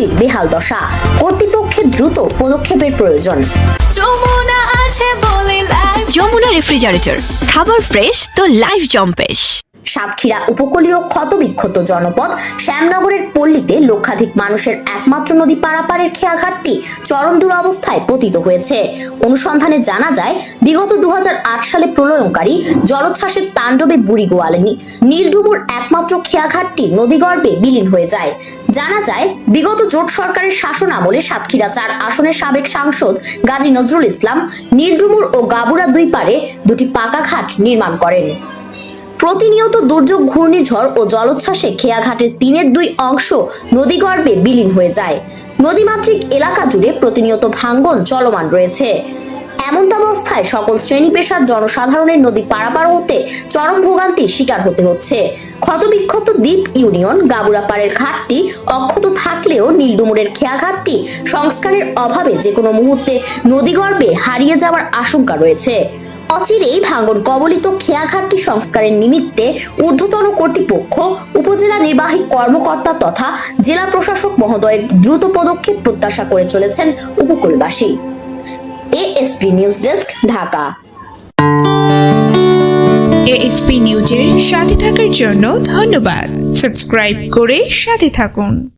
ঘাটটির বেহাল দশা, কর্তৃপক্ষের দ্রুত পদক্ষেপের প্রয়োজন। যমুনা রেফ্রিজারেটর, খাবার ফ্রেশ তো লাইফ জম্পেশ। সাতক্ষীরা উপকূলীয় ক্ষতবিক্ষত জনপদ শ্যামনগরের পল্লীতে লক্ষাধিক মানুষের একমাত্র নদী পারাপারের খেয়াঘাটটি চরম দুরবস্থায় পতিত হয়েছে। অনুসন্ধানে জানা যায়, বিগত 2008 সালে প্রলয়ঙ্কারী জলোচ্ছ্বাসের তাণ্ডবে বুড়িগোয়ালে নীলডুমুর একমাত্র খেয়াঘাটটি নদীগর্ভে বিলীন হয়ে যায়। জানা যায়, বিগত জোট সরকারের শাসন আমলে সাতক্ষীরা 4 আসনের সাবেক সাংসদ গাজী নজরুল ইসলাম নীলডুমুর ও গাবুরা দুই পারে দুটি পাকা ঘাট নির্মাণ করেন। প্রতিনিয়ত দুর্যোগ, ঘূর্ণিঝড় ও জলোচ্ছ্বাসে খেয়াঘাটের 3/2 অংশ নদীগর্ভে বিলীন হয়ে যায়। নদীমাতৃক এলাকা জুড়ে প্রতিনিয়ত ভাঙ্গন চলমান রয়েছে। এমতাবস্থায় সকল শ্রেণী পেশার জনসাধারণের নদী পারাপার হতে চরম ভোগান্তির শিকার হতে হচ্ছে। ক্ষতবিক্ষত দ্বীপ ইউনিয়ন গাবুরাপাড়ের ঘাটটি অক্ষত থাকলেও নীলডুমুরের খেয়াঘাটটি সংস্কারের অভাবে যে কোনো মুহূর্তে নদীগর্ভে হারিয়ে যাওয়ার আশঙ্কা রয়েছে। অচিরেই ভাঙ্গন কবলিত খেয়াঘাটটি সংস্কারের নিমিত্তে ঊর্ধ্বতন কর্তৃপক্ষ, উপজেলা নির্বাহী কর্মকর্তা তথা জেলা প্রশাসক মহোদয়ের দ্রুত পদক্ষেপ প্রত্যাশা করে চলেছেন উপকূলবাসী। ASP news desk, Dhaka. ASP নিউজের সাথে থাকার জন্য ধন্যবাদ। সাবস্ক্রাইব করে সাথে থাকুন।